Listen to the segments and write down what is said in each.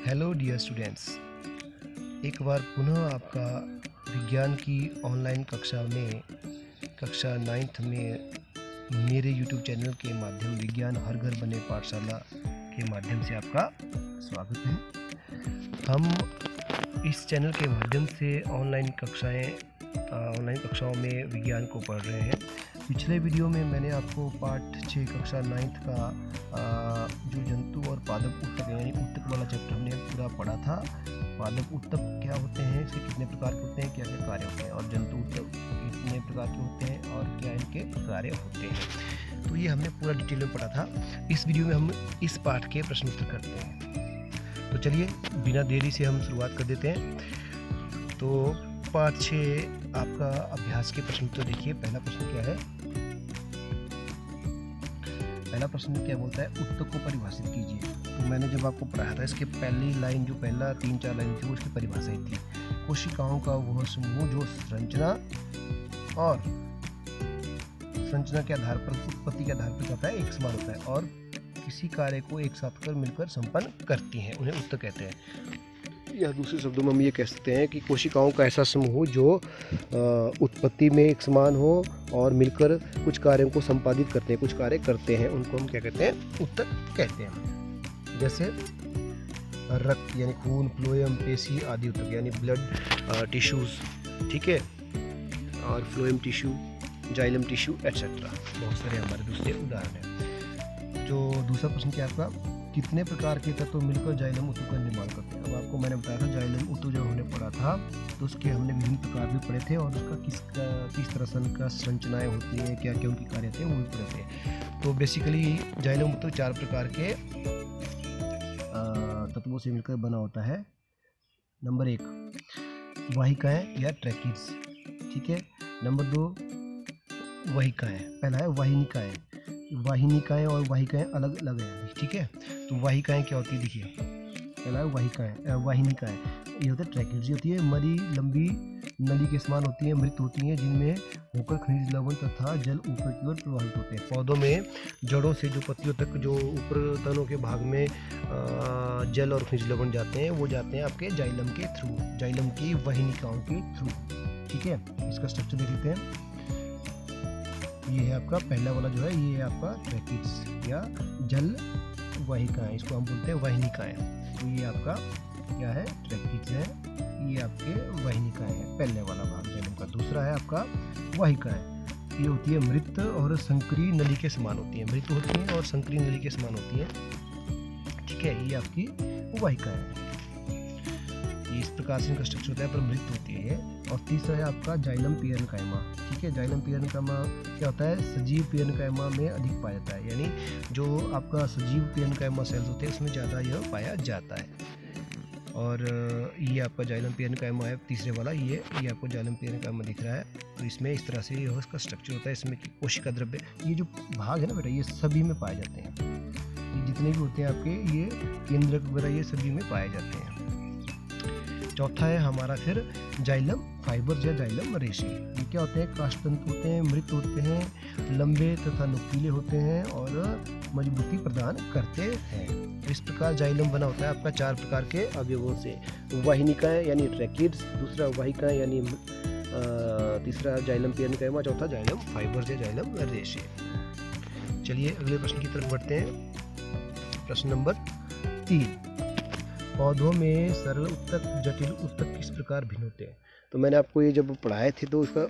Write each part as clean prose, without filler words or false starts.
Hello dear students, एक बार पुनः आपका विज्ञान की ऑनलाइन कक्षा में कक्षा 9th में मेरे यूट्यूब चैनल के माध्यम विज्ञान हर घर बने पाठशाला के माध्यम से आपका स्वागत है। हम इस चैनल के माध्यम से ऑनलाइन कक्षाओं में विज्ञान को पढ़ रहे हैं। पिछले वीडियो में मैंने आपको पाठ 6 कक्षा 9th का जो जंतु और पादप ऊतक यानी ऊतक वाला चैप्टर हमने पूरा पढ़ा था। पादप ऊतक क्या होते हैं, इसके कितने प्रकार के होते हैं, क्या क्या कार्य होते हैं, और जंतु ऊतक कितने प्रकार के होते हैं और क्या इनके कार्य होते हैं, तो ये हमने पूरा डिटेल में पढ़ा था। इस वीडियो में हम इस पाठ के प्रश्न उत्तर करते हैं। तो चलिए बिना देरी से हम शुरुआत कर देते हैं। तो पाठ 6 आपका अभ्यास के प्रश्न उत्तर देखिए। पहला प्रश्न क्या है? पहला प्रश्न क्या बोलता है, ऊतक को परिभाषित कीजिए। तो मैंने जब आपको पढ़ाया था, इसके पहली लाइन जो पहला 3-4 लाइन थी वो इसकी परिभाषा ही थी। कोशिकाओं का वह समूह जो संरचना के आधार पर, उत्पत्ति के आधार पर होता है, एक समान होता है और किसी कार्य को एक साथ कर मिलकर संपन्न करती हैं, उन्हें ऊतक कहते हैं। या दूसरे शब्दों में हम ये कह सकते हैं कि कोशिकाओं का ऐसा समूह जो उत्पत्ति में एक समान हो और मिलकर कुछ कार्यों को संपादित करते हैं, कुछ कार्य करते हैं, उनको हम क्या कहते हैं? ऊतक कहते हैं। जैसे रक्त यानी खून, फ्लोएम, पेशी आदि ऊतक यानी ब्लड टिश्यूज, ठीक है, और phloem tissue, xylem tissue etcetera, बहुत सारे हमारे दूसरे उदाहरण हैं। जो दूसरा प्रश्न क्या आपका, कितने प्रकार के तत्व मिलकर जाइलम ऊतक का निर्माण करते हैं? अब आपको मैंने बताया था जाइलम ऊतक जब हमने पढ़ा था तो उसके हमने विभिन्न प्रकार भी पढ़े थे और उसका किस तरह से उनका संरचनाएं होती हैं, क्या क्या उनके कार्य होते हैं, वो भी पढ़े थे। तो बेसिकली जाइलम ऊतक 4 प्रकार के तत्वों से मिलकर बना होता है। नंबर 1 वाहिकाएं या ट्रैकिड्स, ठीक है। नंबर 2 वाहिकाएं, पहला है वाहिनिकाएं। वाहिनिकाएं और वाहिकाएं अलग अलग हैं, ठीक है। तो वाहिकाएं क्या होती है, देखिए पहला है वाहिनिकाएं, ये होता है ट्रैकिड्स, होती है मरी लंबी नली के समान होती हैं, मृत होती हैं, जिनमें होकर खनिज लवण तथा जल ऊपर की ओर प्रवाहित होते हैं। पौधों में जड़ों से जो पत्तियों तक जो ऊपर तनों के भाग में जल और खनिज लवण जाते हैं, वो जाते हैं आपके जाइलम के थ्रू, जाइलम की वाहिनिकाओं के थ्रू, ठीक है। इसका स्ट्रक्चर देख लेते हैं। ये है आपका पहला वाला जो है, ये है आपका ट्रैकिड्स या जल वाहिकाएं, इसको हम बोलते हैं वाहिनिकाएं। तो ये आपका क्या है, ट्रैकिड्स है, ये आपके वाहिनिकाएं है, पहले वाला भाग जाइलम का। दूसरा है आपका वाहिकाएं, ये होती है मृत और संकरी नली के समान होती है, मृत होती हैं और संकरी नली के समान होती है, ठीक है। ये आपकी वाहिकाएं है, ये इस प्रकार से इनका स्ट्रक्चर होता है, पर मृत होती है। और तीसरा है आपका जाइलम पेरेन्काइमा, ठीक है। जाइलम पेरेन्काइमा क्या होता है, सजीव पेरेन्काइमा में अधिक पाया जाता है, यानी जो आपका सजीव पेरेन्काइमा सेल्स होते हैं उसमें ज़्यादा यह पाया जाता है। और ये आपका जाइलम पेरेन्काइमा है तीसरे वाला, ये आपको जाइलम पेरेन्काइमा दिख रहा है। तो इसमें इस तरह से ये इसका स्ट्रक्चर होता है। इसमें कोशिका द्रव्य, ये जो भाग है ना बेटा, ये सभी में पाए जाते हैं, ये जितने भी होते हैं आपके, ये केंद्रक वगैरह, ये सभी में पाए जाते हैं। चौथा है हमारा फिर जाइलम फाइबर या जाइलम रेशे। ये क्या होते हैं, काष्ठतंतु होते हैं, मृत होते हैं, लंबे तथा नुकीले होते हैं और मजबूती प्रदान करते हैं। इस प्रकार जाइलम बना होता है आपका 4 प्रकार के अवयवों से। वाहिनिकाएं यानी ट्रैकिड्स, दूसरा वाहिकाएं यानी तीसरा जाइलम पेरेन्काइमा, चौथा जाइलम फाइबर या जाइलम रेशे। चलिए अगले प्रश्न की तरफ बढ़ते हैं। प्रश्न नंबर 3, पौधों में सरल ऊतक, जटिल ऊतक किस प्रकार भिन्न होते हैं? तो मैंने आपको ये जब पढ़ाए थे तो उसका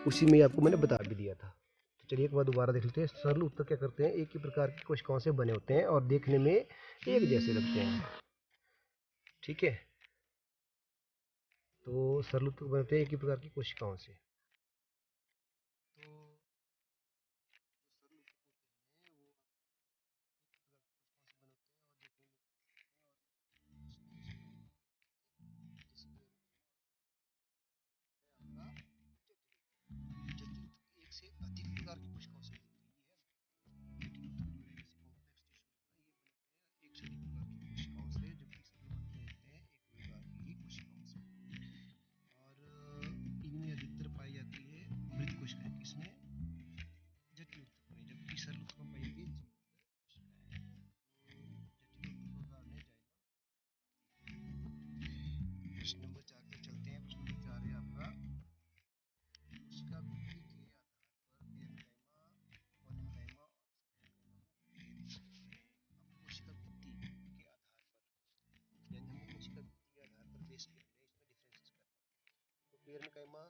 उसी में आपको मैंने बता भी दिया था। तो चलिए एक बार दोबारा देख लेते हैं। सरल ऊतक क्या करते हैं, एक ही प्रकार की कोशिकाओं से बने होते हैं और देखने में एक जैसे लगते हैं, ठीक है। तो सरल ऊतक बनते हैं एक ही प्रकार की कोशिकाओं से। एक से अधिक प्रकार की कोशिकाओं से एक से अधिक प्रकार की कोशिकाओं से, जबकि सभी बनते होते हैं एक प्रकार की ही कोशिकाओं से। और इनमें अधिकतर पाए पेरेन्काइमा,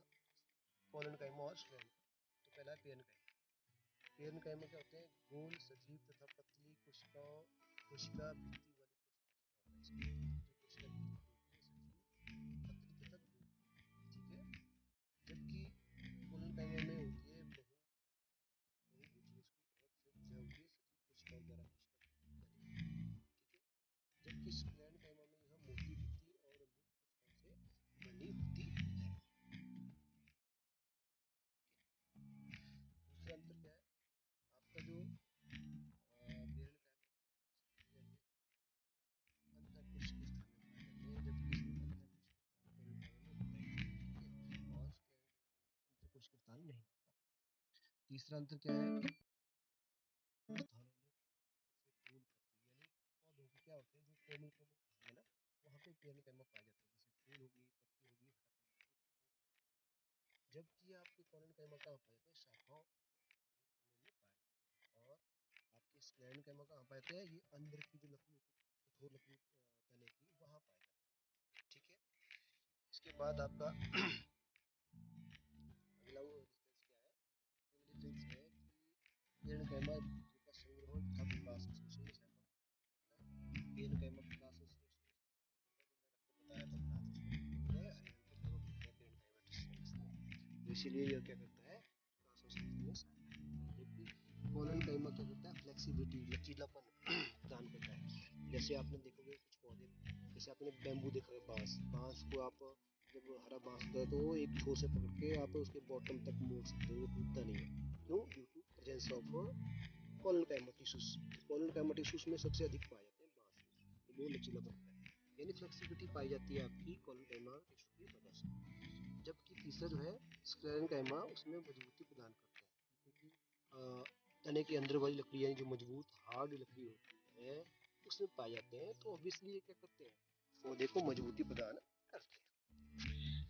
कोलेनकाइमा और स्क्लेरेन्काइमा। तो पहला है पेरेन्काइमा। पेरेन्काइमा क्या होते हैं? गोल, सजीव तथा पतली कोशिका भित्ति वाली कोशिका जो कोशिका भित्ति होती है सजीव, पतली तथा गोल, ठीक है। जबकि कोलेनकाइमा में होती है बहुभुजीय, इसको बहुत से भुजा हुई सजीव कोशिकाओं द्वारा कोशिका बनी, ठीक है। जबकि स्क्लेरेन्काइमा में यह मोटी भित्ति और मृत कोशिकाओं से बनी होती है। दूसरा अंतर क्या है? आपका जो पेरेन्काइमा अंतःकोश के स्थान में पाए जाते हैं, जबकि इसमें अंतःकोश के स्थान कोलेनकाइमा में होता है, ठीक है। और स्क्लेरेन्काइमा में अंतःकोश के स्थान नहीं होता। तीसरा अंतर क्या है? स्थानों में से फूल पत्ती, यानी पौधों के क्या होते हैं जो कोमल कोमल भाग है ना, वहाँ पे पेरेन्काइमा पाया जाता है, जैसे फूल होगी, पत्ती होगी, हरा पत्ता। जबकि आपके कोलेनकाइमा कहाँ पाए जाते हैं? शाखाओं में पाए जाते हैं। और आपके स्क्लेरेन्काइमा कहाँ पाए जाते हैं? ये अंदर की जो लकड़ी होती है, कठोर लकड़ी तने की, वहाँ पाए जाते हैं, ठीक है। इसके बाद आपका अगला वो डिफरेंस क्या है? डिफरेंस है कि पेरेन्काइमा का संग्रहण तथा विकास में सहायता करता है। पेरेन्काइमा विकास में बताया था, हरे रंग के कवक होते हैं पेरेन्काइमा, तो इसीलिए यह क्या करता है? विकास और संवर्धन में सहायता करता है। जबकि कोलेनकाइमा क्या करता है? फ्लेक्सिबिलिटी, लचीलापन प्रदान करता है। जैसे आपने देखोगे कुछ पौधे, जैसे आपने बैम्बू देखा है, बांस को आप जब हरा बांस होता है तो वो एक छोर से पकड़ के आप उसके बॉटम तक मोड़ सकते हो, वो टूटता नहीं है। क्यों? Due to presence of collenchyma tissues. Collenchyma tissues में सबसे अधिक पाए जाते हैं बांस में, तो वो लचीलापन होता है, यानी फ्लेक्सिबिलिटी पाई जाती है आपकी कोलेनकाइमा टिश्यू की वजह से। जबकि तीसरा जो है स्क्लेरेन्काइमा, उसमें मजबूती प्रदान करता है, क्योंकि तने के अंदर वाली लकड़ी यानी जो मजबूत हार्ड लकड़ी होती है उसमें पाए जाते हैं, तो ऑब्वियसली ये क्या करते हैं? पौधे को मजबूती प्रदान करते हैं।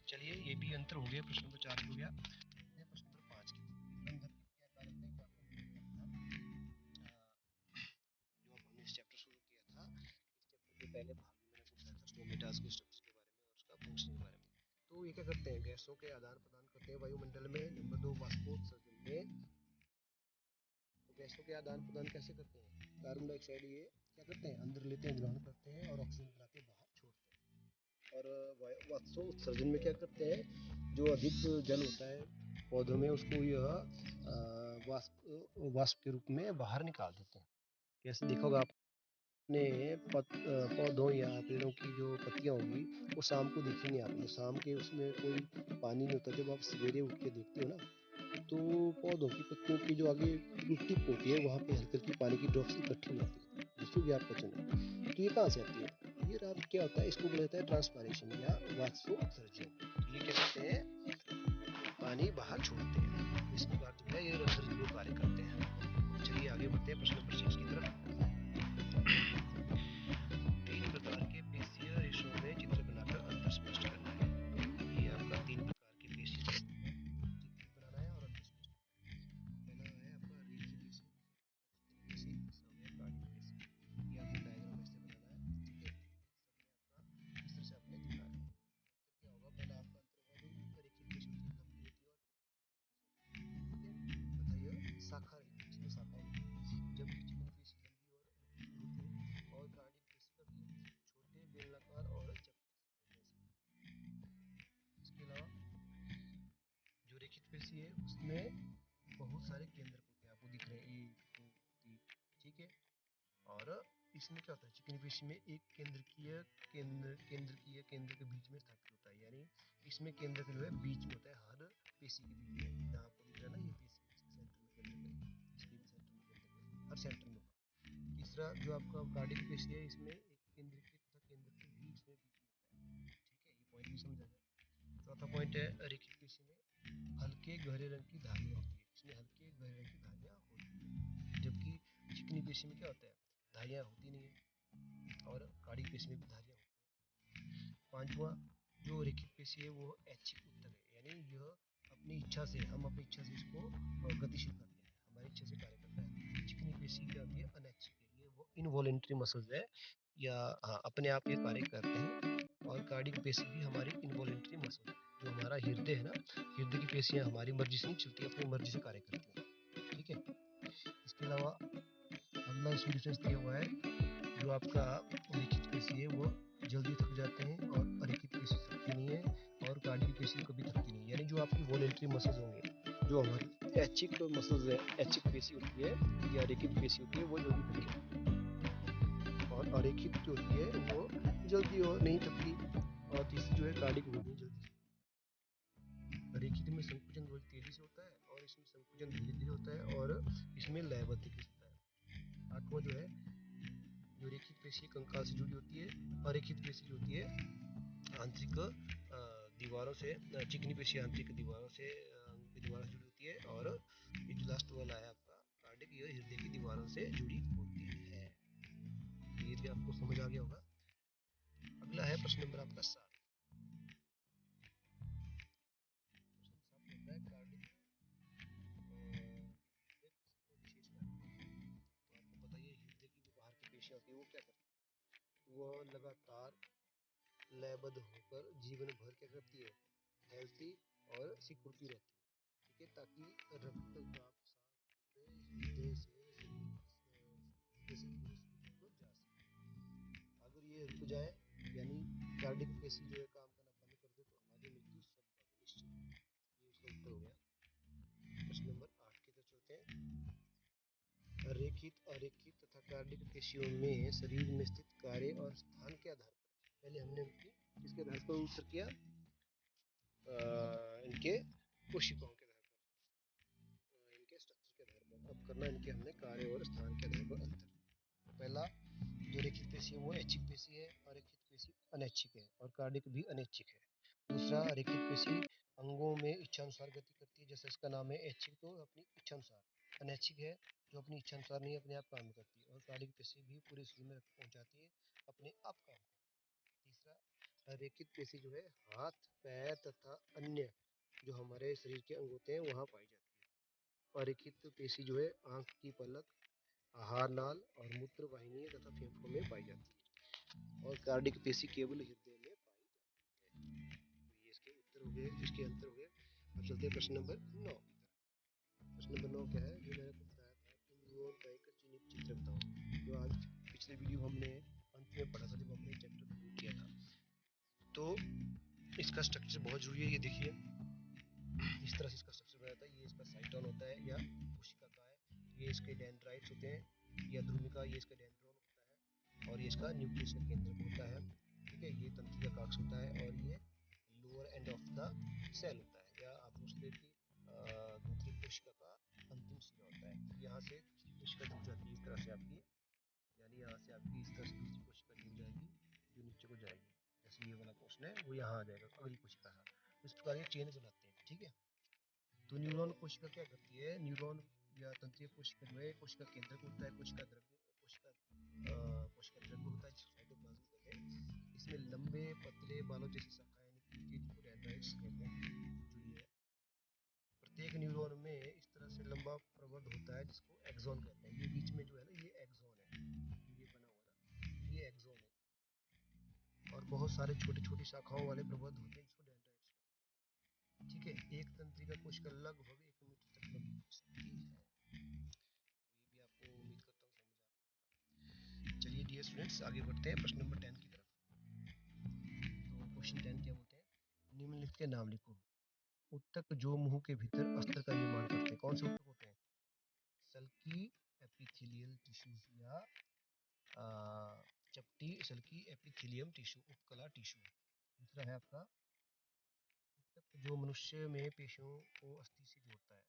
चलिए, ये भी अंतर हो गया, प्रश्न नंबर 4 हो गया। प्रश्न नंबर 5 की बंधन के क्या कारक है कि आपको जो अब हमने इस चैप्टर शुरू किया था, इस चैप्टर के पहले भाग में मैंने पूछा था स्टोमेटास के स्ट्रक्चर के बारे में और उसका फंक्शन के बारे में। तो ये क्या करते हैं? गैसों के आदान प्रदान करते हैं वायुमंडल में। नंबर 2, वाष्पोत्सर्जन में। तो गैसों के आदान प्रदान कैसे करते हैं? कार्बन डाइऑक्साइड ये क्या करते हैं? अंदर लेते हैं, ग्रहण करते हैं और ऑक्सीजन बना के बाहर छोड़ते हैं। और वाष्पोत्सर्जन में क्या करते हैं? जो अधिक जल होता है पौधों में, उसको यह वाष्प के रूप में बाहर निकाल देते हैं। कैसे? देखा होगा आपने पौधों या पेड़ों की जो पत्तियां होंगी वो शाम को दिखेंगी आपको, शाम के उसमें कोई पानी नहीं होता। जब आप सवेरे उठ के देखते हो ना, तो पौधों की पत्तियों की जो आगे टिप होती है वहाँ पे हल्की हल्की पानी की ड्रॉप्स इकट्ठी हो जाती है, जिसको कि आपका चुना। तो ये कहाँ से आती है? ये रात क्या होता है? इसको बोला जाता है ट्रांसपायरेशन या वाष्पोत्सर्जन। ये क्या करते हैं? पानी बाहर छोड़ते हैं। इस प्रकार जो है ये रंध्र कार्य करते हैं। चलिए आगे बढ़ते हैं प्रश्न नंबर 6 की तरफ। 3 प्रकार के पेशीय रेशों में चित्र बनाकर अंतर स्पष्ट करना है। ये आपका 3 प्रकार के पेशीय चित्र बनाना है और अंतर स्पष्ट करना है। पहला है आपका रेखीय पेशी, पेशी, तीसरा कालिक पेशी। ये आपको डायग्राम ऐसे बनाना है, ठीक है। सबने आपका इस तरह से आपने दिखाना है। अंतर क्या होगा? पहला आपका अंतर होगा जो रेखीय पेशी होती है, लंबी होती है, और तथा यह शाखा रहित, इसमें शाखा होती है। जबकि चिकनी पेशी लंबी और होती है, और कार्डिक पेशी का भी छोटे, बेलनाकार और चपटे जैसे। इसके अलावा जो रेखित पेशी है उसमें बहुत सारे केंद्र होते हैं, आपको दिख रहे हैं 1 2 3, ठीक है। और इसमें क्या होता है? चिकनी पेशी में एक केंद्र के बीच में स्थापित होता है, यानी इसमें केंद्र जो है बीच में होता है, हर पेशी के बीच में। जहाँ आपको दिख रहा है ना, ये पेशी इसके सेंटर में केंद्र है, इसके भी सेंटर में केंद्र है, हर सेंटर में होगा। तीसरा जो आपका कार्डिक पेशी है, इसमें एक केंद्र के तथा केंद्र के बीच में होता है, ठीक है। ये पॉइंट भी समझ आ गया। चौथा पॉइंट है रेखित पेशी में हल्के गहरे रंग की धारियां होती है, इसमें हल्के गहरे रंग की धारियां होती है। जबकि चिकनी पेशी में क्या होता है? धारियां होती नहीं है, और कार्डिक पेशी में भी धारियां होती है। पांचवा जो रेखित पेशी है वो ऐच्छिक उत्तक है, यानी यह अपनी इच्छा से, हम अपनी इच्छा से इसको गतिशील करते हैं, हमारी इच्छा से कार्य करता है। चिकनी पेशी क्या होती है? अनैच्छिक है, ये वो इनवॉलेंट्री मसल्स है, या हाँ अपने आप ये कार्य करते हैं। और कार्डियक पेशी भी हमारी इनवॉलेंट्री मसल है। जो हमारा हृदय है ना, हृदय की पेशियां हमारी मर्जी से नहीं चलती, अपनी मर्जी से कार्य करती हैं। ठीक है। इसके अलावा अगला इसमें डिफरेंस दिया हुआ है, जो आपका रेखित पेशी है वो जल्दी थक जाते हैं और अरेखित पेशी थकती नहीं है, और कार्डियक पेशी कभी थकती नहीं है। यानी जो आपकी वॉलेंट्री मसल्स होंगे, जो हमारी ऐच्छिक मसल्स है, ऐच्छिक पेशी होती है या रेखित पेशी होती है, वो जल्दी थकती है, और अरेखित जो होती है वो जल्दी और नहीं थकती। और तीसरी जो है कार्डियक, वो नहीं जल्दी। रेखित में संकुचन बहुत तेजी से होता है, और इसमें संकुचन धीरे धीरे होता है, और इसमें लयबद्ध होता है। आठवां जो है, जो रेखित पेशी कंकाल से जुड़ी होती है, अरेखित पेशी जो होती है आंतरिक दीवारों से, चिकनी पेशी आंतरिक दीवारों से जुड़ी होती है, और ये जो लास्ट वाला है आपका कार्डियक, ये हृदय की दीवारों से जुड़ी होती है। ये भी आपको समझ आ गया होगा। अगला है प्रश्न नंबर आपका 7। वो क्या करती है, वो लगातार लयबद्ध होकर जीवन भर क्या करती है, हेल्थी और सिकुड़ती रहती है। ठीक है, ताकि रक्त का प्रसार हृदय से को जा सके। अगर ये रुक जाए, यानी कार्डियक पेशी जो है काम करना बंद कर दे, तो हमारी मृत्यु संभव निश्चित है। ये उसका उत्तर हो गया। प्रश्न नंबर 8 की तरफ चलते हैं। रेखित, अरेखित तथा कार्डियक पेशियों में शरीर में स्थित कार्य और स्थान के आधार पर, पहले हमने किसके आधार पर उत्तर किया, इनके कोशिकाओं के आधार पर, इनके स्ट्रक्चर के आधार पर। अब करना इनके हमने कार्य और स्थान के आधार पर अंतर। तो पहला जो रेखित पेशी है वो ऐच्छिक पेशी है, अरेखित पेशी अनैच्छिक है, और कार्डियक भी अनैच्छिक है। दूसरा, रेखित पेशी अंगों में इच्छानुसार गति करती है, जैसे इसका नाम है ऐच्छिक, तो अपनी इच्छानुसार। अनैच्छिक है जो अपनी इच्छानुसार नहीं अपने आप काम करती है, और कार्डियक पेशी भी पूरे शरीर में रक्त पहुंचाती है, अपने आप काम करती है। तीसरा, रेखित पेशी जो है हाथ, पैर तथा अन्य जो हमारे शरीर के अंग होते हैं वहाँ पाई जाती है। अरेखित पेशी जो है आंख की पलक, आहार नाल और मूत्र वाहिनी तथा फेफड़ों में पाई जाती है, और कार्डियक पेशी केवल हृदय में पाई जाती है। तो ये इसके उत्तर हो गए, इसके अंतर हो गए। अब चलते हैं प्रश्न नंबर 9 की तरफ। प्रश्न नंबर 9 क्या है, जो मैंने आपको बताया था कि न्यूरॉन का एक चिन्हित चित्र बताओ, जो आज पिछले वीडियो हमने अंत में पढ़ा था जब हमने चैप्टर शुरू किया था। तो इसका स्ट्रक्चर बहुत जरूरी है। ये देखिए, इस तरह से इसका स्ट्रक्चर बनाया था। ये इसका साइटोन होता है या कोशिका का है, ये इसके डेंड्राइट्स होते हैं या ध्रुमिका, ये इसका डेंड्रोन होता है, और ये इसका न्यूक्लियस का केंद्र होता है। ठीक है, ये तंत्रिका काक्ष होता है, और ये lower end of the cell होता है, या आप उसके की दूसरी कोशिका का अंतिम सिरा होता है। यहाँ से कोशिका जुड़ जाती है इस तरह से आपकी, यानी यहाँ से आपकी इस तरह से दूसरी कोशिका जुड़ जाएगी जो नीचे को जाएगी। जैसे ये वाला क्वेश्चन है वो यहाँ आ जाएगा अगली कोशिका का। इस प्रकार ये चेन बनाते हैं। ठीक है, तो न्यूरॉन कोशिका क्या करती है, न्यूरॉन या तंत्रिका कोशिका जो है कोशिका केंद्रक होता है, कोशिका द्रव्य, कोशिका द्रव्य होता है जिसको साइटोप्लाज्म कहते हैं। इसमें लंबे पतले बालों जैसी शाखाएं निकलती है जिनको डेंड्राइट्स कहते हैं। जो ये प्रत्येक न्यूरॉन में इस तरह से लंबा प्रवर्ध होता है जिसको एक्सॉन कहते हैं। ये बीच में जो है ना, ये एक्सॉन है, ये बना हुआ ना, ये एक्सॉन है। और बहुत सारे छोटी छोटी शाखाओं वाले प्रवर्ध होते हैं जिसको डेंड्राइट्स कहते हैं। ठीक है, एक तंत्रिका कोशिका लगभग 1 मीटर तक लंबी हो सकती है। तो ये भी आपको उम्मीद करता हूँ समझ आ गया। चलिए डियर स्टूडेंट्स, आगे बढ़ते हैं प्रश्न नंबर 10 की तरफ। तो क्वेश्चन 10 क्या बोलते हैं, निम्नलिखित के नाम लिखो। ऊतक जो मुंह के भीतर अस्त्र का निर्माण करते हैं। कौन से ऊतक होते हैं, सल्की एपिथेलियल टिश्यूज, या चपटी सल्की एपिथेलियम टिश्यू, उपकला टिश्यू। दूसरा है आपका ऊतक जो मनुष्य में पेशियों को अस्थि से जोड़ता है।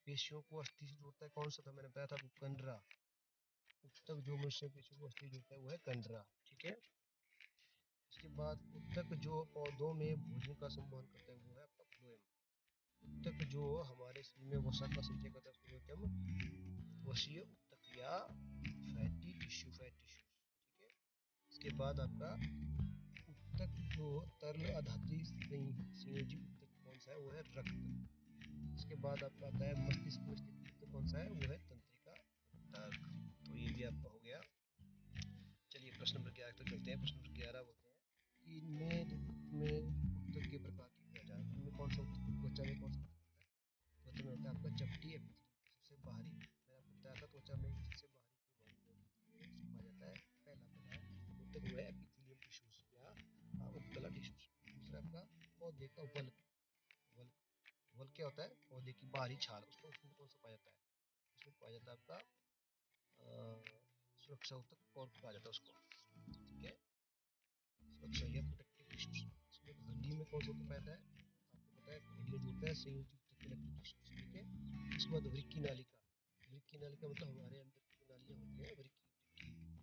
पेशियों को अस्थि से जोड़ता है कौन सा था, मैंने बताया था आपको, कंडरा। ऊतक जो मनुष्य पेशियों को अस्थि से जोड़ता है वो है कंडरा। ठीक है, इसके बाद ऊतक जो पौधों में भोजन का संवहन करता है वो है आपका फ्लोएम। ऊतक जो हमारे शरीर में वसा का संचय करता है उसको बोलते हैं हम वसीय ऊतक या फैटी टिश्यू, फैट टिश्यू। ठीक है, इसके बाद आपका ऊतक जो तरल अधात्री संयोजी ऊतक कौन सा है, वो है रक्त। इसके बाद आपका आता है मस्तिष्क में स्थित ऊतक कौन सा है, वो है तंत्रिका ऊतक। तो ये भी आपका हो गया प्रश्न नंबर 11 तक चलते हैं। प्रश्न नंबर 11 बोलते हैं कि में उत्तक के प्रकार की पहचान, इनमें कौन सा त्वचा में कौन सा त्वचा में होता है आपका चपटी एपिथेलियम सबसे बाहरी। मैंने आपको बताया था त्वचा में सबसे बाहरी पाया जाता है। पहला उत्तक में एपिथेलियम टिश्यूज या उपकला टिश्यूज। दूसरा आपका पौधे का वल्क। वल्क क्या होता है? पौधे की बाहरी छाल। उसमें कौन सा पाया जाता है? उसमें पाया जाता है आपका सुरक्षा उत्तक कॉर्क कहा जाता है उसको, ठीक है। सुरक्षा या प्रोटेक्टिव टिश्यूज। उसमें हड्डी में कौन सा उत्तक पाया जाता है? आपको पता है हड्डी में जो होता है संयोजी उत्तक कलेक्टिव टिश्यूज, ठीक है। उसके बाद वृक्की नालिका। वृक्की नालिका मतलब हमारे अंदर की नालियां होती है। वृक्की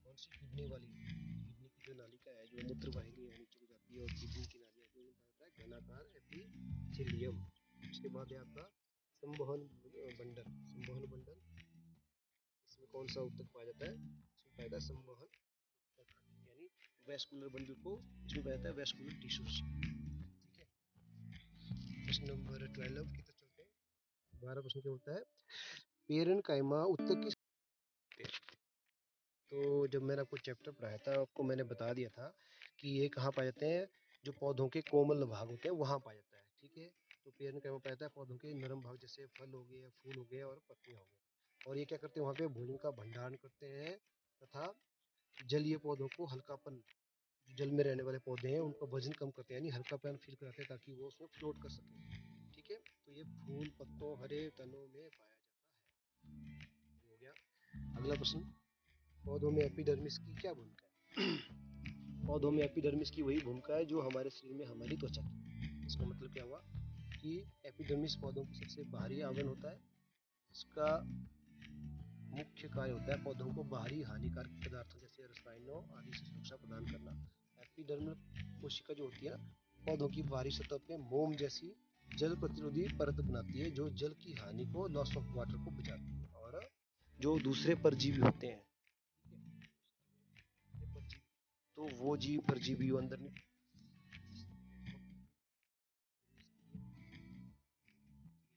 कौन सी? किडनी वाली। किडनी की जो नालिका है, जो मूत्र वाहिनी है नीचे को जाती है, और किडनी की नालियां जो पाया जाता है घनाकार एपिथेलियम। उसके बाद है आपका संवहन बंडल। संवहन बंडल, इसमें कौन सा उत्तक पाया जाता है? इसमें पाया जाता है संवहन उत्तक, यानी वेस्कुलर बंडल को इसमें पाया जाता है वेस्कुलर टिश्यूज, ठीक है। प्रश्न नंबर 12 की तरफ चलते हैं। 12 प्रश्न क्या होता है? पेरेन्काइमा उत्तक की। तो जब मैंने आपको चैप्टर पढ़ाया था, आपको मैंने बता दिया था कि ये कहाँ पाए जाते हैं। जो पौधों के कोमल भाग होते हैं वहाँ पाया जाता है, ठीक है। तो पेरेन्काइमा पाया जाता है पौधों के नरम भाग, जैसे फल हो गए, फूल हो गए और पत्तियां हो गई। और ये क्या करते हैं? वहाँ पे भोजन का भंडारण करते हैं, तथा जलीय पौधों को हल्कापन, जो जल में रहने वाले पौधे हैं उनका वजन कम करते हैं, यानी हल्कापन फील कराते हैं ताकि वो उसमें फ्लोट कर सके, ठीक है। तो ये फूल पत्तों हरे तनों में पाया जाता है। हो गया। अगला प्रश्न, पौधों में एपिडर्मिस की क्या भूमिका है? पौधों में एपिडर्मिस की वही भूमिका है जो हमारे शरीर में हमारी त्वचा की। इसका मतलब क्या हुआ कि एपिडर्मिस पौधों का सबसे बाहरी आवरण होता है। इसका मुख्य कार्य होता है पौधों को बाहरी हानिकारक पदार्थों जैसे रसायनों आदि से सुरक्षा प्रदान करना। एपिडर्मल कोशिका जो होती है ना, पौधों की बाहरी सतह पे मोम जैसी जल प्रतिरोधी परत बनाती है, जो जल की हानि को, लॉस ऑफ वाटर को बचाती है। और जो दूसरे परजीवी होते हैं, तो वो जीव परजीवी अंदर नहीं,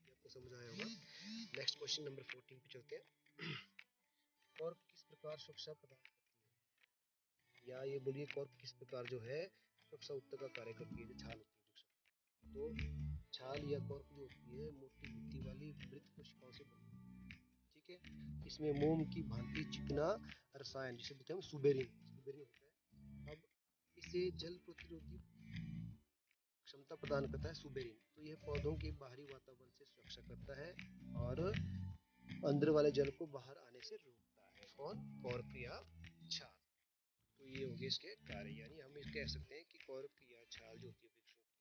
आपको समझ आया होगा। नेक्स्ट क्वेश्चन नंबर 14 पे चलते हैं। कॉर्क किस प्रकार सुरक्षा प्रदान करती है? या ये बोलिए कॉर्क किस प्रकार जो है सुरक्षा उत्तक का कार्य करती है? जो छाल होती है, तो छाल या कॉर्क जो होती है मोटी भित्ति वाली मृत कोशिकाओं से बनती है, ठीक है। इसमें मोम की भांति चिकना रसायन, जिसे बोलते हैं सुबेरिन, सुबेरिन होता है। अब इसे जल प्रतिरोधी क्षमता प्रदान करता है सुबेरिन। तो यह पौधों के बाहरी वातावरण से सुरक्षा करता है और अंदर वाले जल को बाहर आने से रोकता है। कौन? कॉर्क या छाल। तो ये हो गए इसके कार्य, यानी हम इस कह सकते हैं कि कॉर्क या छाल जो होती है वृक्षों की,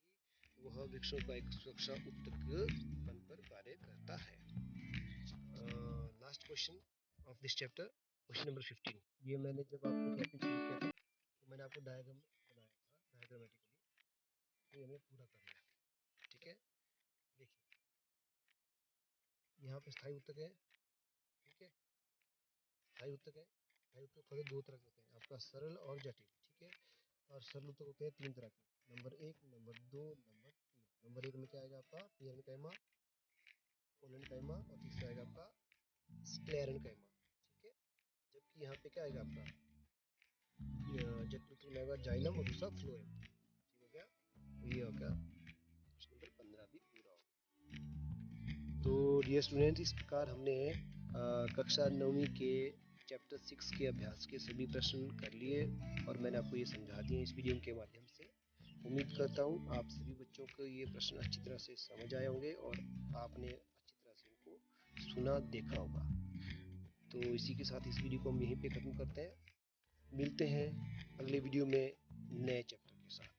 वह वृक्षों का एक सुरक्षा उत्तक बनकर कार्य करता है। Last question of this chapter, question number 15। ये मैंने जब आपको टॉपिक शुरू किया था तो मैंने आपको डायग्राम बनाया था, डायग्रामेटिकली। तो ये हमें पूरा करना है, ठीक है। देखिए यहाँ पे स्थायी उत्तक है, ठीक है। स्थायी उत्तक है। स्थायी उत्तक थोड़े दो तरह के होते हैं, आपका सरल और जटिल, ठीक है। और सरल उत्तक होते हैं 3 तरह के, नंबर 1, नंबर 2, नंबर 3। नंबर 1 में क्या आएगा आपका? पेरेन्काइमा, कोलेन्काइमा, और तीसरा आएगा आपका स्क्लेरेन्काइमा, ठीक है। जबकि यहाँ पे क्या आएगा आपका? जटिल उत्तक में आएगा जाइलम और दूसरा फ्लोएम, ठीक हो गया। तो ये हो गया प्रश्न नंबर 15 भी पूरा हो। तो डियर स्टूडेंट, इस प्रकार हमने कक्षा 9वीं के चैप्टर 6 के अभ्यास के सभी प्रश्न कर लिए और मैंने आपको ये समझा दिए इस वीडियो के माध्यम से। उम्मीद करता हूँ आप सभी बच्चों को ये प्रश्न अच्छी तरह से समझ आए होंगे और आपने अच्छी तरह से इनको सुना देखा होगा। तो इसी के साथ इस वीडियो को हम यहीं पे ख़त्म करते हैं। मिलते हैं अगले वीडियो में नए चैप्टर के साथ।